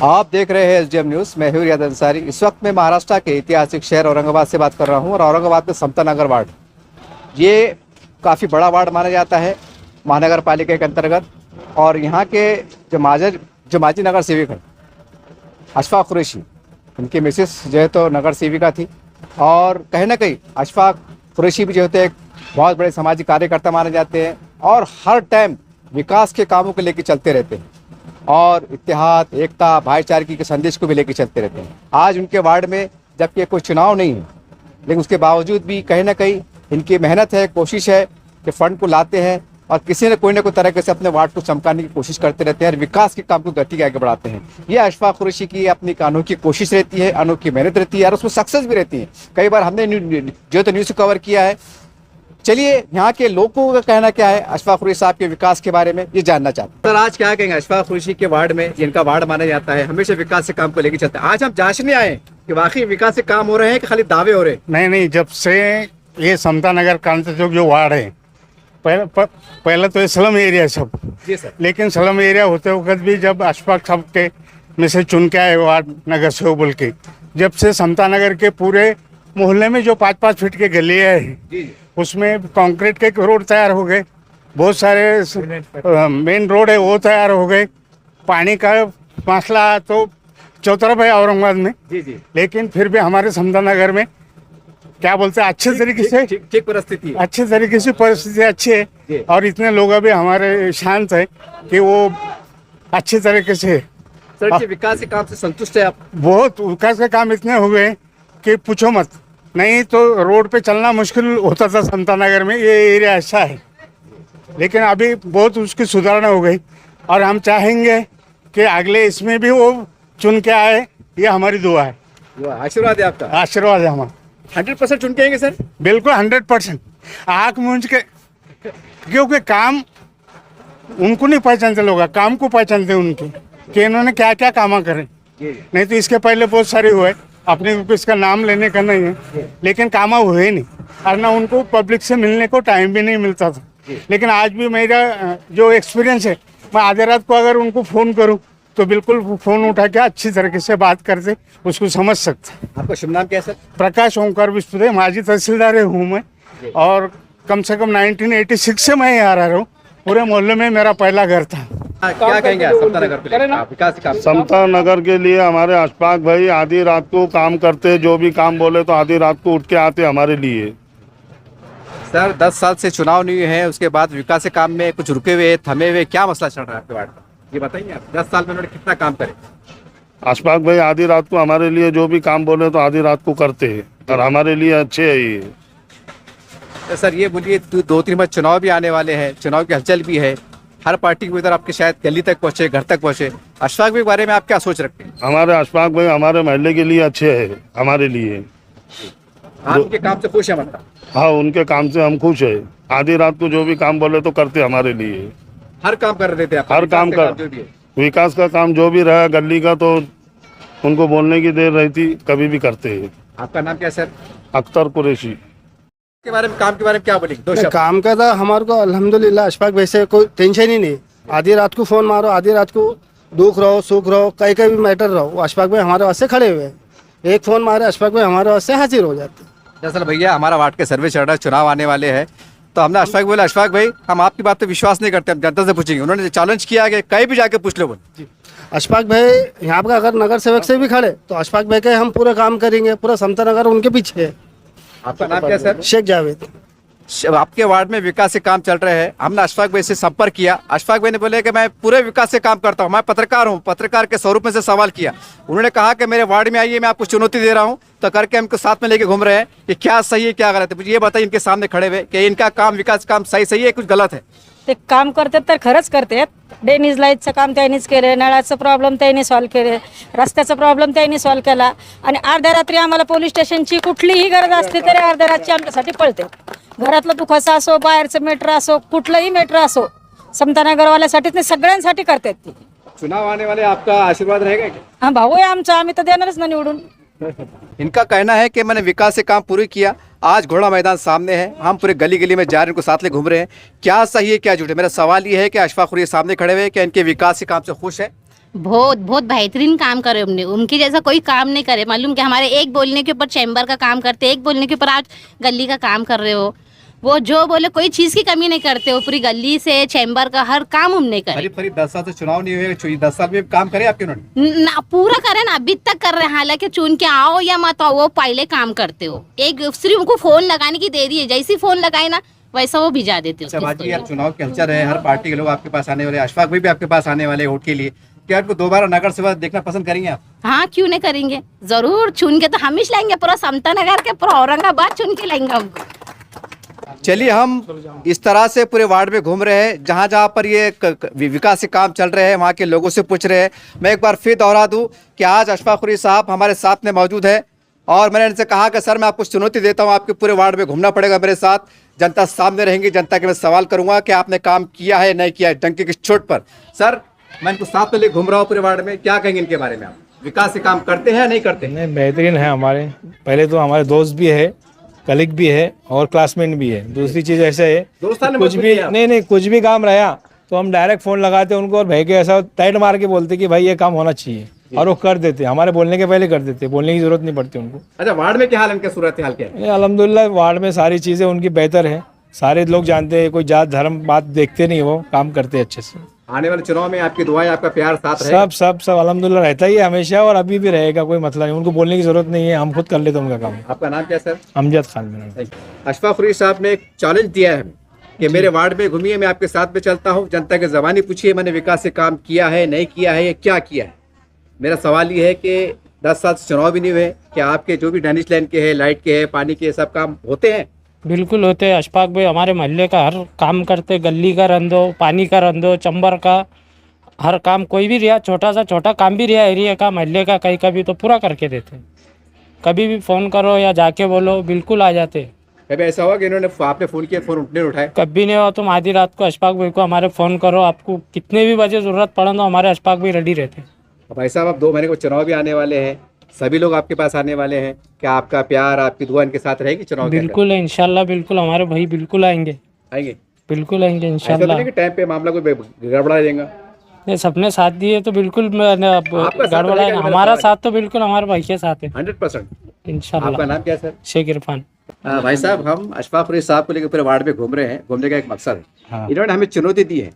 आप देख रहे हैं एसडीएम न्यूज़। मैं हूं रियाद अंसारी। इस वक्त मैं महाराष्ट्र के ऐतिहासिक शहर औरंगाबाद से बात कर रहा हूं और औरंगाबाद में समता नगर वार्ड, ये काफ़ी बड़ा वार्ड माना जाता है महानगर पालिका के अंतर्गत। और यहाँ के जो माजी नगर सेवक हैं अशफाक कुरैशी, उनकी मिसेस जो है तो नगर सेविका थी और कहीं ना कहीं अशफाक कुरैशी भी जो होते एक बहुत बड़े सामाजिक कार्यकर्ता माने जाते हैं और हर टाइम विकास के कामों को लेकर चलते रहते हैं और इत्तेहाद, एकता, भाईचारे के संदेश को भी लेकर चलते रहते हैं। आज उनके वार्ड में जबकि कोई चुनाव नहीं है, लेकिन उसके बावजूद भी कहीं ना कहीं इनकी मेहनत है, कोशिश है कि फंड को लाते हैं और किसी न कोई तरीके से अपने वार्ड को चमकाने की कोशिश करते रहते हैं और विकास के काम को गति के आगे बढ़ाते हैं। ये अशफाक कुरैशी की अपनी अनोखी कोशिश रहती है, अनोखी मेहनत रहती है और उसमें सक्सेस भी रहती है। कई बार हमने जो तो न्यूज़ कवर किया है। चलिए यहाँ के लोगों का कहना क्या है अशफाक कुरैशी साहब के विकास के बारे में, ये जानना चाहते हैं। सर, आज क्या कहेंगे अशफाक कुरैशी के वार्ड में, जिनका वार्ड माना जाता है हमेशा विकास से काम को लेकर चलते हैं। आज हम जांचने आए कि वाकई विकास से काम हो रहे हैं कि खाली दावे हो रहे हैं? नहीं, जब से ये समता नगर कांता चौक जो वार्ड है, पहले तो ये स्लम एरिया सब, जी सर, लेकिन स्लम एरिया होते वक्त भी जब अशफाक साहब के में से चुन के आए वार्ड नगर से बोल के, जब से समता नगर के पूरे मोहल्ले में जो 5-5 फीट के गलियाँ हैं उसमें कंक्रीट के रोड तैयार हो गए, बहुत सारे मेन रोड है वो तैयार हो गए। पानी का मसला तो चौतरफ है औरंगाबाद में, लेकिन फिर भी हमारे समता नगर में क्या बोलते हैं अच्छे तरीके से ठीक परिस्थिति, अच्छे तरीके से परिस्थिति अच्छी है और इतने लोग अभी हमारे शांत है कि वो अच्छे तरीके से। सर, विकास के काम से संतुष्ट है आप? बहुत विकास के काम इतने हो गए कि पूछो मत, नहीं तो रोड पे चलना मुश्किल होता था समता नगर में। ये एरिया ऐसा है, लेकिन अभी बहुत उसकी सुधारणा हो गई और हम चाहेंगे कि अगले इसमें भी वो चुन के आए। ये हमारी दुआ है। आशीर्वाद है आपका? आशीर्वाद है हमारा। 100% चुन के आएंगे सर? बिल्कुल 100%। आँख मूंझ के, क्योंकि काम उनको नहीं पहचानते लोग, काम को पहचानते उनके कि इन्होंने क्या क्या काम करे। नहीं तो इसके पहले बहुत सारे हुए, अपने को इसका नाम लेने का नहीं है, लेकिन काम हुए नहीं और ना उनको पब्लिक से मिलने को टाइम भी नहीं मिलता था। लेकिन आज भी मेरा जो एक्सपीरियंस है, मैं आधी रात को अगर उनको फ़ोन करूं तो बिल्कुल फ़ोन उठा के अच्छी तरीके से बात करते, उसको समझ सकते। आपका शुभ नाम क्या है सर? प्रकाश ओंकार विस्पुदे, माजी तहसीलदार हूँ मैं और कम से कम 1986 से मैं यहाँ आ रहा हूँ। पूरे मोहल्ले में मेरा पहला घर था। क्या कहेंगे समता नगर को लेकर विकास के काम? समता नगर के लिए हमारे अशफाक भाई आधी रात को काम करते, जो भी काम बोले तो आधी रात को उठ के आते हमारे लिए। सर, 10 साल से चुनाव नहीं है, उसके बाद विकास के काम में कुछ रुके हुए, थमे हुए, क्या मसला चल रहा है आपके वार्ड का, ये बताइए आप। 10 साल में उन्होंने कितना काम करे? अशफाक भाई आधी रात को हमारे लिए जो भी काम बोले तो आधी रात को करते हैं और हमारे लिए अच्छे है ये। तो सर ये बोलिए, 2-3 बार चुनाव भी आने वाले हैं, चुनाव की हलचल भी है, हर पार्टी के इधर आपके शायद गली तक पहुंचे, घर तक पहुंचे। अशफाक भाई के बारे में आप क्या सोच रखते हैं? हमारे अशफाक भाई हमारे महल्ले के लिए अच्छे है, हमारे लिए। आप उनके काम से खुश है मतलब? हाँ, उनके काम से हम खुश है। आधी रात को जो भी काम बोले तो करते हमारे लिए। हर काम कर रहे थे आप? हर काम कर, विकास का काम जो भी रहा गली का तो उनको बोलने की देर रहती, कभी भी करते हैं। आपका नाम क्या है सर? अख्तर कुरैशी। के बारे में, काम के बारे में क्या बोलेंगे? 2 शब्द। काम का था हमारे को अल्हम्दुलिल्लाह, अशफाक वैसे कोई टेंशन ही नहीं। आधी रात को फ़ोन मारो, आधी रात को दुख रहो सुख रहो, कहीं भी मैटर रहो, वो अशफाक भाई हमारे वास्ते खड़े हुए हैं। एक फ़ोन मारे अशफाक भाई हमारे वास्ते हाजिर हो जाते। दरअसल भैया हमारा वार्ड के सर्वे चल रहा है, चुनाव आने वाले हैं, तो हमने अशफाक बोला, अशफाक भाई हम आपकी बात पे विश्वास नहीं करते, हम जनता से पूछेंगे। उन्होंने चैलेंज किया कि कहीं भी जाके पूछ लो। बोल अशफाक भाई यहाँ पर अगर नगर सेवक से भी खड़े तो अशफाक भाई के हम पूरा काम करेंगे, पूरा समता नगर उनके पीछे है। आपका नाम क्या है सर? शेख जावेद। आपके वार्ड में विकास के काम चल रहे हैं, हमने अशफाक भाई से संपर्क किया। अशफाक भाई ने बोले कि मैं पूरे विकास से काम करता हूं, मैं पत्रकार हूं, पत्रकार के स्वरूप में से सवाल किया। उन्होंने कहा कि मेरे वार्ड में आइए, मैं आपको चुनौती दे रहा हूं, तो करके हमको साथ में लेके घूम रहे हैं कि क्या सही है क्या गलत है। मुझे ये बताइए इनके सामने खड़े हुए कि इनका काम, विकास काम सही है कुछ गलत है? ते काम करतात तर खरंच करतात। ड्रेनेज लाईटचं काम त्यांनीच केलं, नळाचं प्रॉब्लेम त्यांनी सॉल्व केले, रस्त्याचा प्रॉब्लेम त्यांनी सॉल्व केला आणि अर्ध्या रात्री आम्हाला पोलीस स्टेशनची कुठलीही गरज असली तरी अर्ध्या रात्री आमच्यासाठी पळते। घरातलं दुखाचं असो, बाहेरचं मेट्रो असो, कुठलंही मेट्रो असो, समता नगरवाल्यासाठी ते सगळ्यांसाठी करतात ती। चुनाव आने वाले, आपका आशीर्वाद रहेगा क्या? हाँ भाऊ आहे आमचा, आम्ही तर देणारच ना निवडून। इनका कहना है कि मैंने विकास से काम पूरे किया, आज घोड़ा मैदान सामने है, हम पूरे गली गली में जा रहे हैं, इनको साथ ले घूम रहे हैं। क्या सही है क्या झूठ है? मेरा सवाल ये है कि अशफाक कुरैशी सामने खड़े हुए, क्या इनके विकास के काम से खुश है? बहुत बहुत बेहतरीन काम करे हमने, उनके जैसा कोई काम नहीं करे। मालूम कि हमारे एक बोलने के ऊपर चैम्बर का काम करते, एक बोलने के ऊपर आज गली का काम कर रहे हो। वो जो बोले कोई चीज़ की कमी नहीं करते, वो पूरी गली से चैम्बर का हर काम हमने करे। करीब 10 साल से चुनाव नहीं हुए, 10 साल में काम करे आपके उन्होंने? ना पूरा करे ना, अभी तक कर रहे हैं। हालांकि चुन के आओ या मत आओ, वो पहले काम करते हो। एक सिर्फ उनको फोन लगाने की देरी है, जैसे फोन लगाए ना वैसा वो भिजा देते हो। बाजी यार, चुनाव के हलचल है, हर पार्टी के लोग आपके पास आने वाले, अशफाक भाई भी आपके पास आने वाले वोट के लिए, क्या आपको दोबारा नगर सेवा देखना पसंद करेंगे आप? हाँ, क्यों नहीं करेंगे, जरूर चुन के तो हम ही लाएंगे, पूरा समता नगर के पूरा औरंगाबाद चुन के लाएंगे हमको। चलिए, हम इस तरह से पूरे वार्ड में घूम रहे हैं, जहाँ जहाँ पर ये विकास के काम चल रहे हैं वहाँ के लोगों से पूछ रहे हैं। मैं एक बार फिर दोहरा दूं कि आज अशफाक खुरी साहब हमारे साथ में मौजूद है और मैंने इनसे कहा कि सर मैं आपको चुनौती देता हूँ, आपके पूरे वार्ड में घूमना पड़ेगा मेरे साथ, जनता सामने रहेंगी, जनता के मैं सवाल करूँगा कि आपने काम किया है नहीं किया है, डंके की चोट पर। सर, मैं इनको साथ में लेकर घूम रहा हूँ पूरे वार्ड में, क्या कहेंगे इनके बारे में आप? विकास के काम करते हैं नहीं करते? नहीं, बेहतरीन है हमारे। पहले तो हमारे दोस्त भी है, कलीग भी है और क्लासमेट भी है। दूसरी चीज़ ऐसे है, कुछ भी नहीं कुछ भी काम रहा तो हम डायरेक्ट फ़ोन लगाते उनको और भाई के ऐसा टाइट मार के बोलते कि भाई ये काम होना चाहिए, और वो कर देते, हमारे बोलने के पहले कर देते, बोलने की जरूरत नहीं पड़ती उनको। अच्छा, वार्ड में क्या हाल है, इनका सूरत हाल क्या है? अल्हम्दुलिल्लाह वार्ड में सारी चीज़ें उनकी बेहतर है, सारे लोग जानते हैं, कोई जात धर्म बात देखते नहीं, वो काम करते हैं अच्छे से। आने वाले चुनाव में आपकी दुआएं, आपका प्यार साथ रहे? सब अल्हम्दुलिल्लाह रहता ही है हमेशा, और अभी भी रहेगा, कोई मतलब नहीं, उनको बोलने की जरूरत नहीं है, हम खुद कर लेते हैं उनका काम। आपका नाम क्या है सर? अमजद खान मेरा नाम। अशफाक खुरी साहब ने एक चैलेंज दिया है कि मेरे वार्ड में घूमिए, मैं आपके साथ में चलता हूँ, जनता के ज़बानी पूछिए मैंने विकास से काम किया है नहीं किया है, क्या किया है। मेरा सवाल ये है कि 10 साल से चुनाव भी नहीं हुए, क्या आपके जो भी ड्रेनेज लाइन के है, लाइट के है, पानी के सब काम होते हैं? बिल्कुल होते हैं। अशफाक भाई हमारे मोहल्ले का हर काम करते, गली का रन दो, पानी का रन दो, चंबर का हर काम, कोई भी रिया छोटा सा छोटा काम भी रिया एरिया का, मोहल्ले का कहीं कभी तो पूरा करके देते। कभी भी फ़ोन करो या जाके बोलो, बिल्कुल आ जाते। कभी ऐसा हुआ कि इन्होंने आपने फ़ोन किया, फ़ोन उठने उठाए? कभी नहीं हुआ। तुम आधी रात को अशफाक भाई को हमारे फ़ोन करो, आपको कितने भी बजे ज़रूरत पड़ा तो हमारे अशफाक भाई रेडी रहते। भाई साहब, अब 2 महीने को चुनाव भी आने वाले हैं, सभी लोग आपके पास आने वाले हैं, क्या आपका प्यार, आपकी दुआ इनके साथ रहेगी चुनाव? बिल्कुल है, इंशाल्लाह बिल्कुल, हमारे भाई बिल्कुल आएंगे बिल्कुल आएंगे इंशाल्लाह। टाइम पे मामला कोई गड़बड़ा देगा? ये सबने साथ दिए तो बिल्कुल गड़बड़ा है, हमारा साथ तो बिल्कुल हमारे भाई के साथ है 100%। इंशाल्लाह। आपका नाम क्या है सर? शेख इरफान। भाई साहब, हम अशफाक खुरी साहब को लेकर पूरे वार्ड में घूम रहे हैं, घूमने का एक मकसद है। इन्होंने हमें चुनौती दी है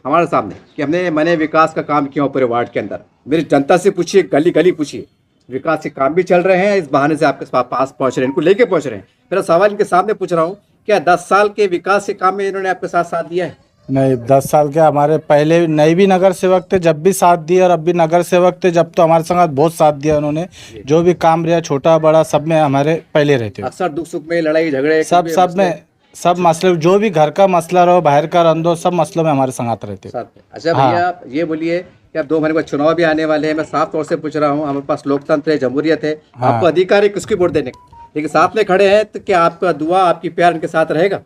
हमारे सामने कि मैंने विकास का काम किया पूरे वार्ड के अंदर। मेरी जनता से पूछिए, गली गली पूछिए, विकास के काम भी चल रहे हैं, इस बहाने से आपके पास पहुंच रहे हैं, इनको लेके पहुंच रहे हैं। मेरा सवाल इनके सामने पूछ रहा हूँ, क्या 10 साल के विकास के काम में इन्होंने आपके साथ दिया है? नहीं, 10 साल के हमारे पहले नए भी नगर सेवक थे जब भी साथ दिए, और अब भी नगर सेवक थे जब, तो हमारे संग बहुत साथ दिया उन्होंने। जो भी काम रहा छोटा बड़ा सब में हमारे पहले रहते। अक्सर दुख सुख में, लड़ाई झगड़े, सब में सब मसले, जो भी घर का मसला रहो, बाहर का रंदो, सब मसलों में हमारे संग रहते। अच्छा भैया, आप ये बोलिए कि अब 2 महीने बाद चुनाव भी आने वाले हैं, मैं साफ तौर से पूछ रहा हूँ, हमारे पास लोकतंत्र है, जमहूरियत है, आपको अधिकार है किसकी वोट देने, लेकिन साथ में खड़े हैं, तो क्या आपका दुआ, आपकी प्यार इनके साथ रहेगा?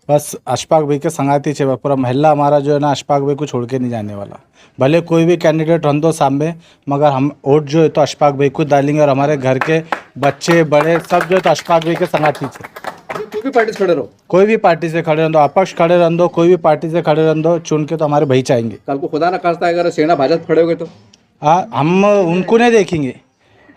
बस अशफाक भाई के संगाती छे, पूरा महल्ला हमारा जो है ना अशफाक भाई को छोड़ के नहीं जाने वाला। भले कोई भी कैंडिडेट रन दो सामने, मगर हम वोट जो है तो अशफाक भाई को डालेंगे, और हमारे घर के बच्चे बड़े सब जो है तो अशफाक भाई के संगाती छे। कोई भी पार्टी से खड़े रहो, कोई भी पार्टी से खड़े रह दो, अपक्ष खड़े रह दो, कोई भी पार्टी से खड़े रह दो, चुन के तो हमारे भाई चाहेंगे। कल को खुदा ना खास्ता अगर सेना भाजपा खड़े हो गए तो हम उनको नहीं देखेंगे,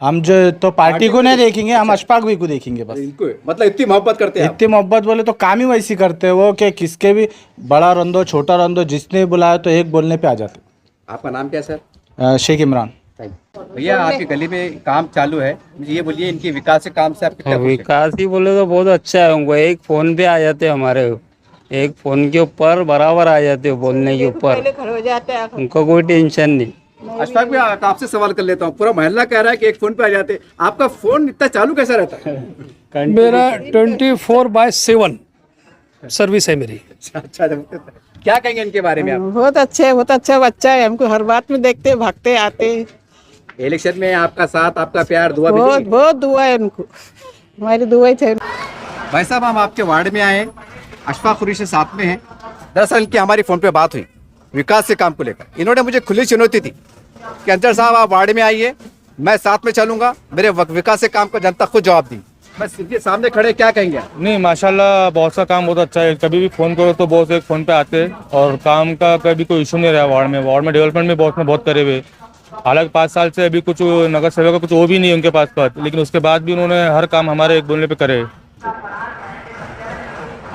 हम जो तो पार्टी को नहीं देखेंगे, हम अशफाक भाई को देखेंगे बस। इनको मतलब इतनी मोहब्बत करते हैं? इतनी मोहब्बत बोले तो काम ही वैसी करते हैं वो, कि किसके भी बड़ा रंदो छोटा रंदो, जिसने बुलाया तो एक बोलने पे आ जाते। आपका नाम क्या सर? शेख इमरान। भैया, आपकी गली में काम चालू है, मुझे ये बोलिए इनके विकास के काम से आपके क्या खुश हैं? विकास ही बोले तो बहुत अच्छा है उनको, एक फ़ोन पे आ जाते हमारे, एक फ़ोन के ऊपर बराबर आ जाते हो, बोलने के ऊपर उनको कोई टेंशन नहीं। अशफाक भाई, आपसे सवाल कर लेता हूँ, पूरा मोहल्ला कह रहा है कि एक फ़ोन पे आ जाते, आपका फ़ोन इतना चालू कैसा रहता है? मेरा 24/7 सर्विस है मेरी। अच्छा, क्या कहेंगे इनके बारे में आप? बहुत अच्छा बच्चा है, हमको हर बात में देखते भागते आते। इलेक्शन में आपका साथ, आपका प्यार, दुआ बहुत दुआ है उनको, हमारी दुआ है। भाई साहब, हम आपके वार्ड में आए, अशफाक खुरी से साथ में हैं। दरअसल इनकी हमारी फ़ोन पे बात हुई विकास के काम को लेकर। इन्होंने मुझे खुली चुनौती दी कि अंजर साहब आप वार्ड में आइए, मैं साथ में चलूंगा, मेरे विकास के काम का जनता खुद जवाब दी। बस इनके सामने खड़े, क्या कहेंगे? नहीं, माशाल्लाह बहुत सा काम बहुत अच्छा है, कभी भी फ़ोन करो तो बहुत एक फ़ोन पे आते हैं, और काम का कभी कोई इशू नहीं रहा वार्ड में डेवलपमेंट में बहुत करे हुए, हालांकि 5 साल से अभी कुछ नगर सेवक का कुछ वो भी नहीं है उनके पास पद, लेकिन उसके बाद भी उन्होंने हर काम हमारे एक बोलने पे करे।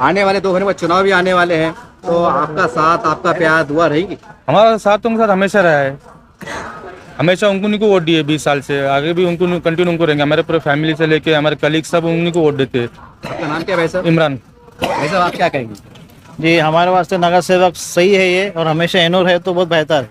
आने वाले 2 महीने में चुनाव भी आने वाले हैं, तो आपका साथ, आपका प्यार, दुआ रहेगी? हमारा साथ तो उनके साथ हमेशा रहा है, हमेशा उन्हीं को वोट दिए 20 साल से, आगे भी उनको कंटिन्यू उनको रहेंगे। हमारे पूरे फैमिली से लेके हमारे कलीग सब उन्हीं को वोट देते हैं। आपका नाम क्या है भाई साहब? इमरान। भाई साहब आप क्या कहेंगे? जी हमारे वास्ते नगर सेवक सही है ये, और हमेशा एनोर है तो बहुत बेहतर है।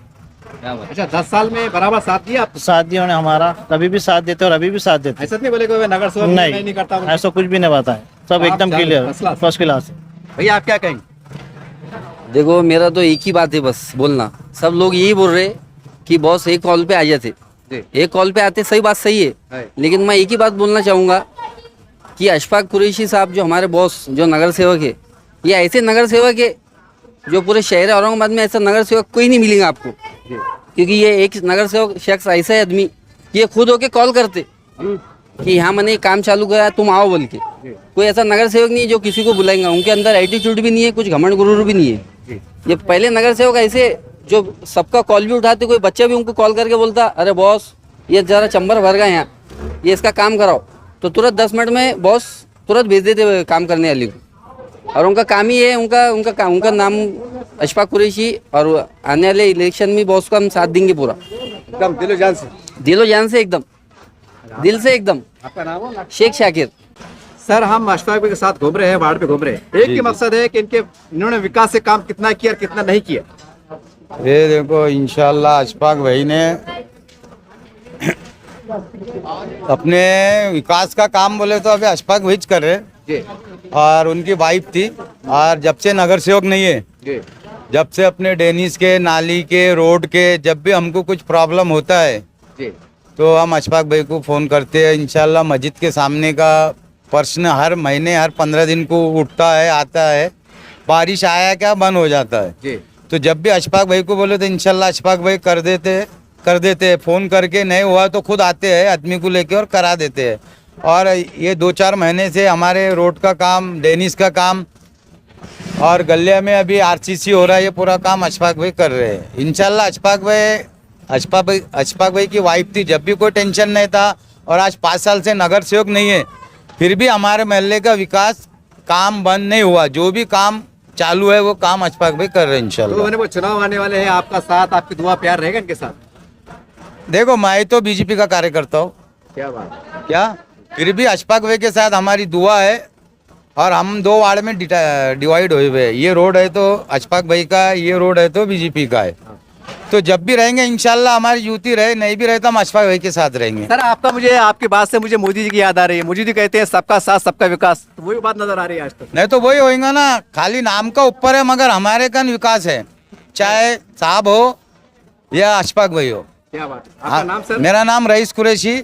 अच्छा, 10 साल में बराबर साथ दिया आप? साथ दिया उन्हें हमारा, कभी भी साथ देते और अभी भी साथ देते। ऐसा नहीं बोले कि नगर सेवक नहीं करता हूं? ऐसा कुछ भी नहीं बात है, सब एकदम क्लियर, फर्स्ट क्लास। भैया आप क्या कहेंगे? देखो मेरा तो एक ही बात है बस बोलना, सब लोग यही बोल रहे कि बॉस एक कॉल पे आ जाते, एक कॉल पे आते, सही बात सही है, लेकिन मैं एक ही बात बोलना चाहूँगा कि अशफाक कुरैशी साहब जो हमारे बॉस जो नगर सेवक है, ये ऐसे नगर सेवक है जो पूरे शहर औरंगाबाद में ऐसा नगर सेवक कोई नहीं मिलेगा आपको, क्योंकि ये एक नगर सेवक शख्स ऐसा है आदमी, ये खुद होके कॉल करते कि यहाँ मैंने काम चालू करा तुम आओ बोल के। कोई ऐसा नगर सेवक नहीं है जो किसी को बुलाएंगा, उनके अंदर एटीट्यूड भी नहीं है, कुछ घमंड गुरूर भी नहीं है। ये पहले नगर सेवक ऐसे जो सबका कॉल भी उठाते, कोई बच्चा भी उनको कॉल करके बोलता अरे बॉस ये ज़रा चंबर भर गया यहाँ, ये इसका काम कराओ, तो तुरंत 10 मिनट में बॉस तुरंत भेज देते काम करने वाले को। और उनका काम ही है, उनका नाम अशफाक कुरैशी, और आने वाले इलेक्शन में बॉस को हम साथ देंगे पूरा, एकदम दिलो जान से? दिलो जान से, एकदम दिल से एकदम। आपका नाम है? शेख शाकिर। सर हम अशफाक भाई के साथ घूम रहे हैं, वार्ड पे घूम रहे हैं, एक ही मकसद है कि इन्होंने विकास से काम कितना किया और कितना नहीं किया। ये देखो इंशाल्लाह अशफाक भाई ने अपने विकास का काम बोले तो अभी अशफाक भाई कर रहे, और उनकी वाइफ थी, और जब से नगर सेवक नहीं है, जब से अपने डेनिस के, नाली के, रोड के, जब भी हमको कुछ प्रॉब्लम होता है तो हम अशफाक भाई को फ़ोन करते हैं। इंशाल्लाह मस्जिद के सामने का प्रश्न हर महीने, हर 15 दिन को उठता है, आता है, बारिश आया क्या बंद हो जाता है, तो जब भी अशफाक भाई को बोले तो इंशाल्लाह अशफाक भाई कर देते हैं। फ़ोन करके नहीं हुआ तो खुद आते हैं आदमी को लेके और करा देते हैं। और ये 2-4 महीने से हमारे रोड का काम, डेनिस का काम और गलिया में अभी आरसीसी हो रहा है, ये पूरा काम अशफाक भाई कर रहे हैं। इंशाल्लाह अशफाक भाई की वाइफ थी, जब भी कोई टेंशन नहीं था, और आज 5 साल से नगर सेवक नहीं है, फिर भी हमारे मोहल्ले का विकास काम बंद नहीं हुआ, जो भी काम चालू है वो काम अशफाक भाई कर रहे हैं इंशाल्लाह। तो वो चुनाव आने वाले हैं, आपका साथ, आपकी दुआ प्यार रहेगा इनके साथ? देखो मैं तो बीजेपी का कार्यकर्ता हूँ, क्या बात, क्या फिर भी अशफाक भाई के साथ हमारी दुआ है, और हम 2 वार्ड में डिवाइड हुए हुए हैं। ये रोड है तो अशफाक भाई का, ये रोड है तो बीजेपी का है, तो जब भी रहेंगे इंशाल्लाह हमारी युति रहे, नहीं भी रहे तो हम अशफाक भाई के साथ रहेंगे। सर आपकी बात से मुझे मोदी जी की याद आ रही है। मोदी जी कहते हैं सबका साथ सबका विकास, तो वही बात नजर आ रही है आज तक। नहीं तो वही होएगा ना, खाली नाम का ऊपर है मगर हमारे का विकास है, चाहे साहब हो या अशफाक भाई हो। क्या बात, आपका नाम सर? मेरा नाम रईस कुरैशी,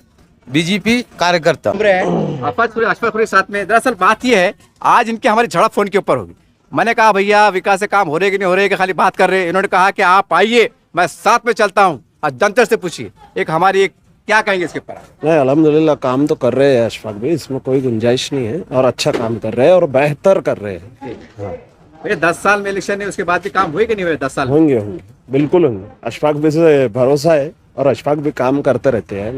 बीजेपी कार्यकर्ता। अशफाक कुरैशी साथ में। दरअसल बात यह है, आज इनकी हमारी झड़प फोन के ऊपर होगी। मैंने कहा भैया विकास से काम हो रहे कि नहीं हो रहे, कि खाली बात कर रहे हैं। इन्होंने कहा कि आप आइए, मैं साथ में चलता हूँ, और जनता से पूछिए। क्या कहेंगे इसके ऊपर? नहीं अल्हम्दुलिल्लाह काम तो कर रहे हैं अशफाक भाई, इसमें कोई गुंजाइश नहीं है, और अच्छा काम कर रहे हैं और बेहतर कर रहे हैं। भैया 10 साल में इलेक्शन है, उसके बाद भी काम हुए कि नहीं हुए? 10 साल होंगे बिल्कुल होंगे। अशफाक भाई से भरोसा है, और अशफाक भी काम करते रहते हैं।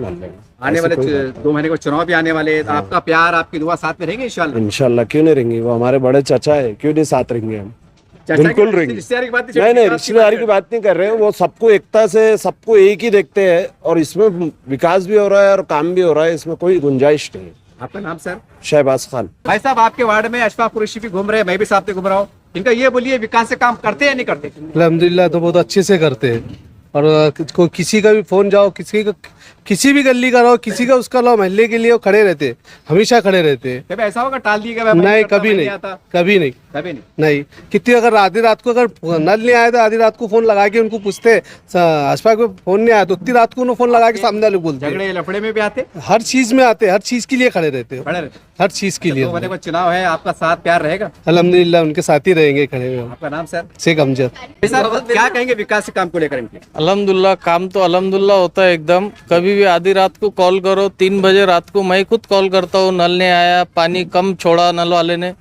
आने वाले 2 महीने को चुनाव भी आने वाले, तो आपका प्यार, आपकी दुआ साथ में रहेंगे इंशाल्लाह? इंशाल्लाह, क्यों नहीं रहेंगे, वो हमारे बड़े चाचा है, क्यों नहीं साथ रहेंगे हम, बिल्कुल रहेंगे। नहीं रिश्तेदारी की बात नहीं कर रहे हैं, वो सबको एकता से, सबको एक ही देखते हैं, और इसमें विकास भी हो रहा है और काम भी हो रहा है, इसमें कोई गुंजाइश नहीं है। आपका नाम सर? शहबाज खान। भाई साहब आपके वार्ड में अशफाक कुरैशी भी घूम रहे हैं, मैं भी साथ में घूम रहा हूँ, इनका ये बोलिए विकास से काम करते हैं नहीं करते? अल्हम्दुलिल्लाह तो बहुत अच्छे से करते हैं, और किसी का भी फोन जाओ, किसी भी गली का रहो, किसी का उसका लो, महल्ले के लिए वो खड़े रहते, हमेशा खड़े रहते। कभी ऐसा होगा टाल दिया? नहीं, कभी नहीं। कितनी अगर आधी रात को अगर नल नहीं आया तो आधी रात को फोन लगा के उनको पूछते, अशफाक को फोन नहीं आया तो उतनी रात को उन्होंने फोन लगा के सामने वाले बोलते। झगड़े लफड़े में भी आते? हर चीज में आते, हर चीज के लिए खड़े रहते, हर चीज के लिए। चुनाव है, आपका साथ प्यार रहेगा? अल्हम्दुलिल्लाह उनके साथ ही रहेंगे खड़े हुए। आपका नाम सर? शेख अमजद। क्या कहेंगे विकास के काम को लेकर? अल्हम्दुलिल्लाह काम तो अल्हम्दुलिल्लाह होता है एकदम। कभी भी आधी रात को कॉल करो, 3 बजे रात को मैं खुद कॉल करता हूँ, नल नहीं आया, पानी कम छोड़ा नल वाले ने,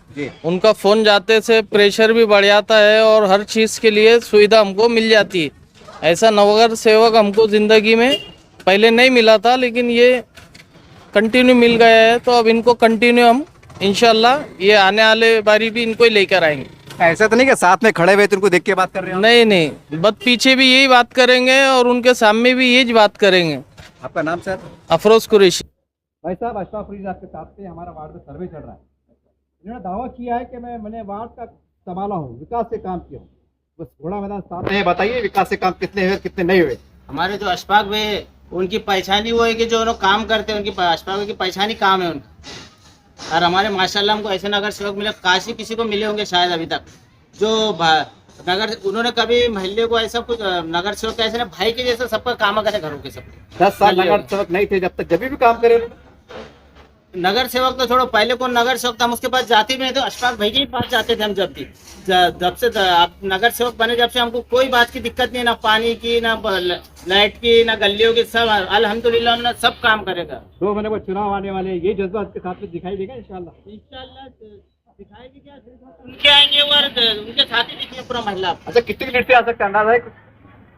उनका फोन जाते से प्रेशर भी बढ़ जाता है, और हर चीज के लिए सुविधा हमको मिल जाती है। ऐसा नगर सेवक हमको ज़िंदगी में पहले नहीं मिला था, लेकिन ये कंटिन्यू मिल गया है। तो अब इनको कंटिन्यू हम इंशाल्लाह ये आने वाले बारी भी इनको ही लेकर आएंगे। ऐसा तो नहीं कि साथ में खड़े हुए तो उनको देख के बात कर रहे हो? नहीं नहीं, बस पीछे भी यही बात करेंगे और उनके सामने भी यही बात करेंगे। आपका नाम सर? अफरोज कुरैशी। भाई साहब, अशफाक फरीद आपके साथ थे, हमारा वार्ड में सर्वे चल रहा है। इन्होंने दावा किया है कि मैंने वार्ड का संभाला हूँ, विकास से काम किया हूँ। बस घोड़ा मैदान सामने है, बताइए विकास से काम कितने हुए कितने नहीं हुए? हमारे जो अशफाक भाई है उनकी पहचान ही वो है कि जो उन्होंने काम करते हैं, उनकी अशफाक भाई की पहचान ही काम है उनका। और हमारे माशाल्लाह हमको ऐसे नगर सेवक मिले, काशी किसी को मिले होंगे शायद अभी तक, जो नगर उन्होंने कभी महल्ले को ऐसा कुछ नगर सेवक ऐसे ना भाई के जैसे सबका काम करे घरों के सब। 10 साल नगर सेवक नहीं थे जब तक, जब भी काम करे। नगर सेवक तो छोड़ो, पहले कौन नगर सेवक था हम उसके पास जाते भी नहीं थे, अशफाक भाई के ही पास जाते थे हम। जब से आप नगर सेवक बने जब से हमको कोई बात की दिक्कत नहीं, ना पानी की, ना लाइट की, ना गलियों की, सब अल्हम्दुलिल्लाह उन्होंने सब काम करेगा। 2 महीने बाद चुनाव आने वाले, ये जज्बा आपके साथ में दिखाई देगा इंशाल्लाह? इंशाल्लाह दिखाएगी। क्या उनके आएंगे और उनके साथ ही दिखेंगे पूरा महिला। अच्छा, कितनी लीड से आ सकता है अंदाजा है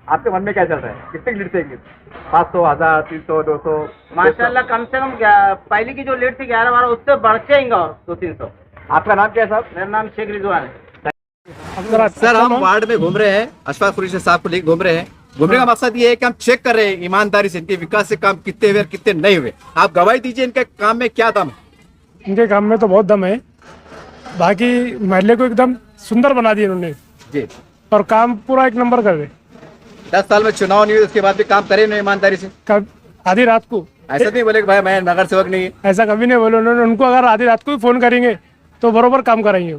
आपके मन में? क्या चल रहा है, कितनी लीड से? 500, 1000, 300, 200? माशाल्लाह कम से कम पहले की जो लीड थी 11-12 उससे बढ़ जाएंगे और 200-300। आपका नाम क्या है साहब? मेरा नाम शेख रिजवान है। सर, हम वार्ड में घूम रहे हैं, अशफाक फरीद साहब को लेकर घूम रहे हैं। घूमने का मकसद ये है कि हम चेक कर रहे हैं ईमानदारी से इनके विकास से काम कितने हुए कितने नहीं हुए। आप गवाही दीजिए, इनके काम में क्या दम है? इनके काम में तो बहुत दम है, बाकी महल्ले को एकदम सुंदर बना दिया इन्होंने जी, और काम पूरा एक नंबर कर रहे। 10 साल में चुनाव नहीं हुए उसके बाद भी काम करे उन्होंने ईमानदारी से। कब आधी रात को ऐसा नहीं बोले कि भाई मैं नगर सेवक नहीं है, ऐसा कभी नहीं बोले उन्होंने। उनको अगर आधी रात को भी फोन करेंगे तो बरोबर काम कराएंगे।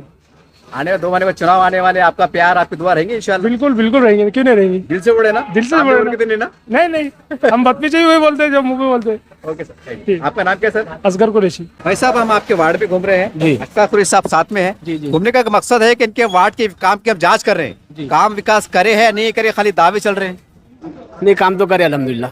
आने 2 महीने में चुनाव आने वाले, आपका प्यार आपकी दुआ रहेंगे इंशाल्लाह? बिल्कुल बिल्कुल रहेंगे, क्यों नहीं रहेंगे। दिल से बोले ना? दिल से बोले ना? नहीं हम बदतमीजी ही वही बोलते हैं जो मुंह पे बोलते हैं। ओके सर, आपका नाम क्या सर? असगर कुरैशी। भाई साहब, हम आपके वार्ड में घूम रहे हैं जी। अशफाक फरीद साहब साथ में हैं। घूमने का मकसद है कि इनके वार्ड के काम की हम जांच कर रहे हैं, काम विकास करे है नहीं करे, खाली दावे चल रहे हैं? नहीं, काम तो करे अल्हम्दुलिल्लाह,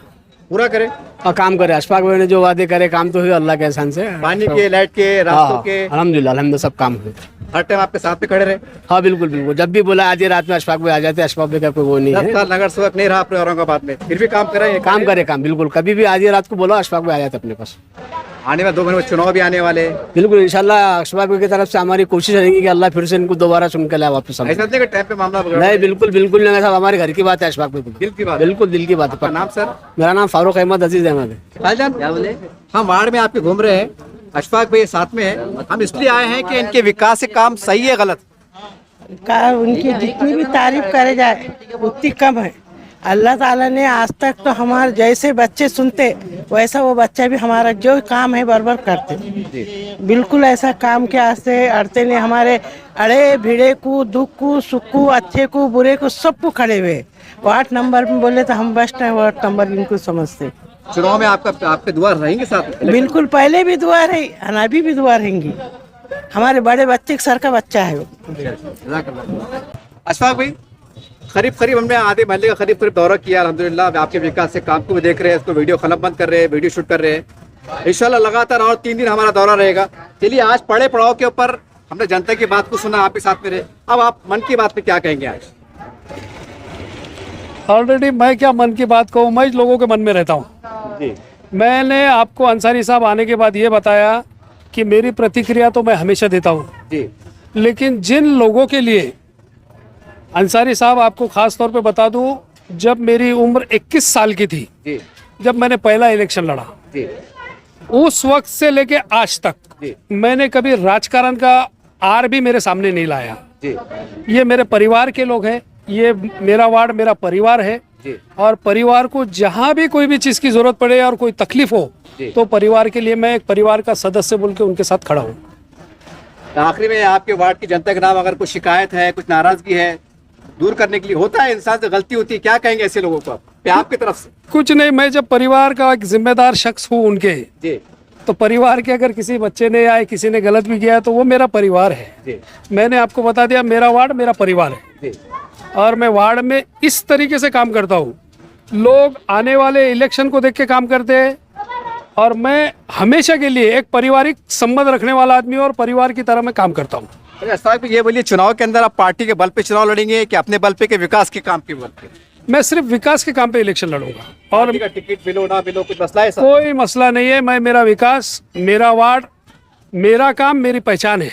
पूरा करे और काम करे। अशफाक भाई ने जो वादे करे काम तो हुए अल्लाह के एहसान से। पानी के, लाइट के, रास्तों के, अल्हम्दुलिल्लाह सब काम हुए। हर टाइम आपके साथ में खड़े रहे? हाँ बिल्कुल बिल्कुल, जब भी बोला आधी रात में अशफाक भाई आ जाते। अशफाक भाई का कोई वो नहीं 10 है। साल नगर सेवक नहीं रहा अपने औरंगाबाद में, फिर भी काम करे? काम करे, काम बिल्कुल। कभी भी आधी रात को बोला अशफाक भाई आ जाते अपने पास। आने वाले 2 महीने में चुनाव भी आने वाले, बिल्कुल इंशाल्लाह अशफाक भाई की तरफ से हमारी कोशिश रहेगी कि अल्लाह फिर से इनको दोबारा चुन के लाए वापस। ऐसा नहीं कि टाइम पे मामला नहीं, बिल्कुल बिल्कुल नहीं साहब, हमारे घर की बात है अशफाक भाई, दिल की बात, बिल्कुल दिल की बात है। नाम सर? मेरा नाम फारूक अहमद अजीज अहमद है। भाईजान क्या बोले? हम वार्ड में आपके घूम रहे हैं, अशफाक भाई साथ में है। हम इसलिए आए हैं कि इनके विकास से काम सही है गलत? उनकी जितनी भी तारीफ करे जाए उतनी कम है। अल्लाह ताला ने आज तक तो हमारे जैसे बच्चे सुनते वैसा वो बच्चा भी हमारा जो काम है बराबर करते। बिल्कुल ऐसा काम के आस्ते अड़ते ने हमारे अड़े भिड़े को, दुख को, सुख को, अच्छे को, बुरे को, सबको खड़े हुए। वार्ड नंबर में बोले तो हम बेस्ट है, वार्ड नंबर इनको समझते। चुनाव में आपके दुआ रहेंगे साथ? बिल्कुल, पहले भी दुआ रही, अभी भी दुआ रहेंगी। हमारे बड़े बच्चे के सर का बच्चा है वो। अशफाक भाई, करीब हमने आधे महल्ले का करीब दौरा किया अल्हम्दुलिल्लाह। आपके विकास से काम को भी देख रहे हैं, इसको वीडियो कलमबंद कर रहे हैं, वीडियो शूट कर रहे हैं। इंशाल्लाह लगातार और 3 दिन हमारा दौरा रहेगा। चलिए, आज पड़े पड़ाव के ऊपर हमने जनता की बात को सुना, आपके साथ में रहे। अब आप मन की बात में क्या कहेंगे आज? ऑलरेडी मैं क्या मन की बात कहूँ, मैं लोगों के मन में रहता हूँ। मैंने आपको अंसारी साहब आने के बाद ये बताया कि मेरी प्रतिक्रिया तो मैं हमेशा देता हूँ, लेकिन जिन लोगों के लिए अंसारी साहब, आपको खास तौर पे बता दूं, जब मेरी उम्र 21 साल की थी, जब मैंने पहला इलेक्शन लड़ा, उस वक्त से लेके आज तक मैंने कभी राजकारण का आर भी मेरे सामने नहीं लाया। ये मेरे परिवार के लोग हैं, ये मेरा वार्ड मेरा परिवार है, और परिवार को जहाँ भी कोई भी चीज़ की जरूरत पड़े और कोई तकलीफ हो तो परिवार के लिए मैं एक परिवार का सदस्य बोल के उनके साथ खड़ा हूँ। आखिरी में आपके वार्ड की जनता के नाम अगर कुछ शिकायत है, कुछ नाराजगी है, दूर करने के लिए, होता है इंसान से गलती होती है, क्या कहेंगे ऐसे लोगों को आपकी तरफ से? कुछ नहीं, मैं जब परिवार का एक जिम्मेदार शख्स हूँ उनके, तो परिवार के अगर किसी बच्चे ने या किसी ने गलत भी किया तो वो मेरा परिवार है। मैंने आपको बता दिया, मेरा वार्ड मेरा परिवार है, और मैं वार्ड में इस तरीके से काम करता हूँ। लोग आने वाले इलेक्शन को देख के काम करते हैं, और मैं हमेशा के लिए एक पारिवारिक संबंध रखने वाला आदमी और परिवार की तरह मैं काम करता हूँ। अच्छा, ये बोलिए, चुनाव के अंदर आप पार्टी के बल पे चुनाव लड़ेंगे कि अपने बल पे के विकास के काम के बल पे? मैं सिर्फ विकास के काम पे इलेक्शन लड़ूंगा और पार्टी का टिकट मिलो ना मिलो कुछ मसला है सर? कोई मसला नहीं है। मैं मेरा विकास, मेरा वार्ड, मेरा काम, मेरी पहचान है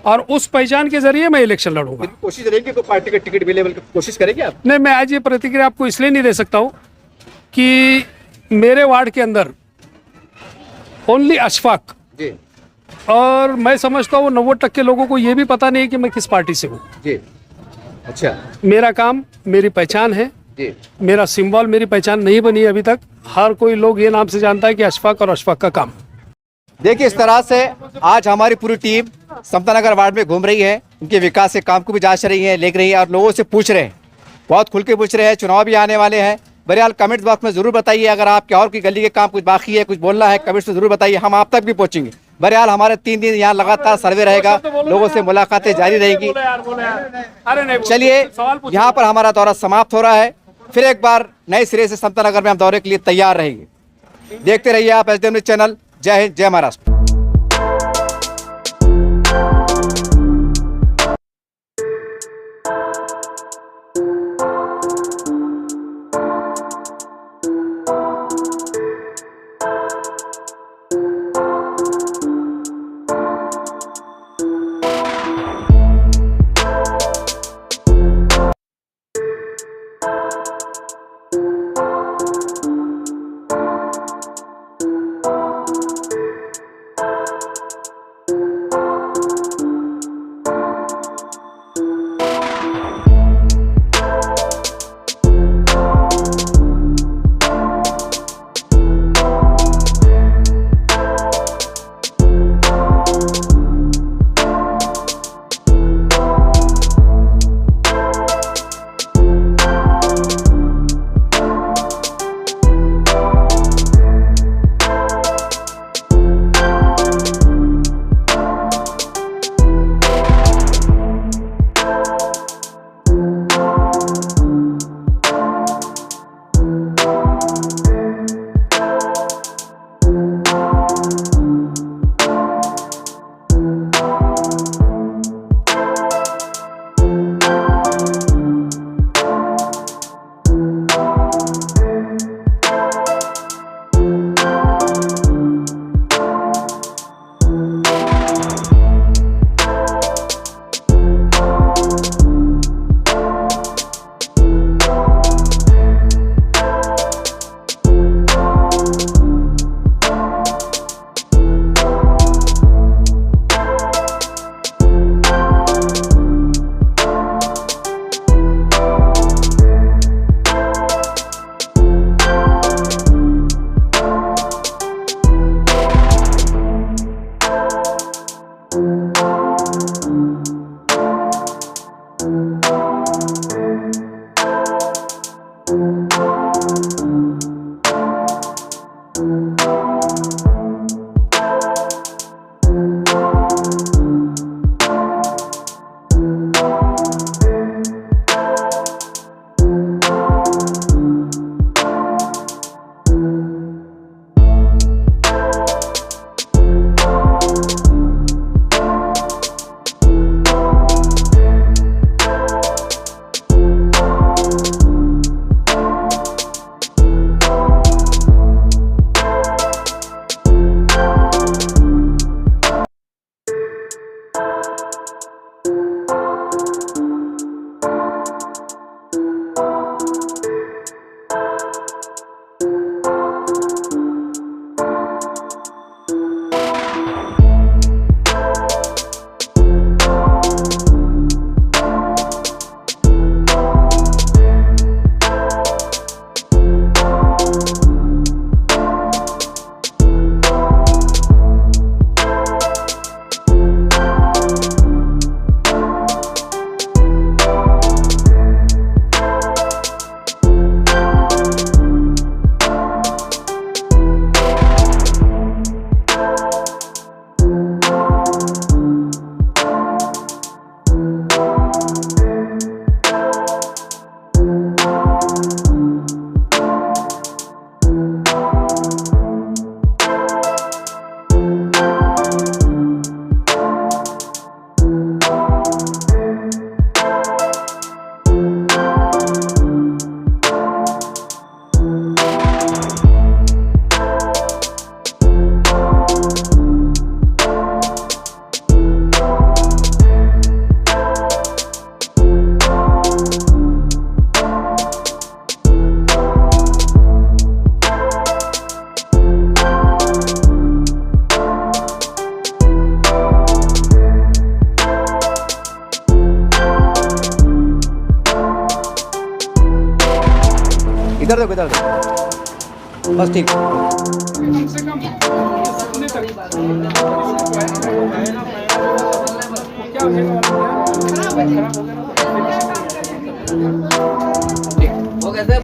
और उस पहचान के जरिए मैं इलेक्शन लड़ूंगा। कोशिश रहेगी तो पार्टी का टिकट मिले, बल्कि कोशिश करेंगे आप? नहीं, मैं आज ये प्रतिक्रिया आपको इसलिए नहीं दे सकता हूँ कि मेरे वार्ड के अंदर ओनली अशफाक जी और मैं समझता हूँ 90% लोगों को ये भी पता नहीं है कि मैं किस पार्टी से हूँ। जी अच्छा मेरा काम मेरी पहचान है, जी मेरा सिंबल मेरी पहचान नहीं बनी अभी तक। हर कोई लोग ये नाम से जानता है कि अशफाक और अशफाक का काम। देखिए इस तरह से आज हमारी पूरी टीम समता नगर वार्ड में घूम रही है, उनके विकास के काम को भी जांच रही है, देख रही है और लोगों से पूछ रहे हैं, बहुत खुल के पूछ रहे हैं। चुनाव भी आने वाले हैं। बहरहाल कमेंट बॉक्स में जरूर बताइए, अगर आपके और की गली के काम कुछ बाकी है, कुछ बोलना है, कमेंट्स में जरूर बताइए, हम आप तक भी पहुंचेंगे। बहरहाल हमारे 3 दिन यहाँ लगातार सर्वे रहेगा, लोगों से मुलाकातें जारी रहेंगी। चलिए यहाँ पर हमारा दौरा समाप्त हो रहा है, फिर एक बार नए सिरे से समता नगर में हम दौरे के लिए तैयार रहेंगे। देखते रहिए आप एसडीएम न्यूज़ चैनल। जय हिंद, जय महाराष्ट्र। इधर देखो इधर देखो बस ठीक वो कैसे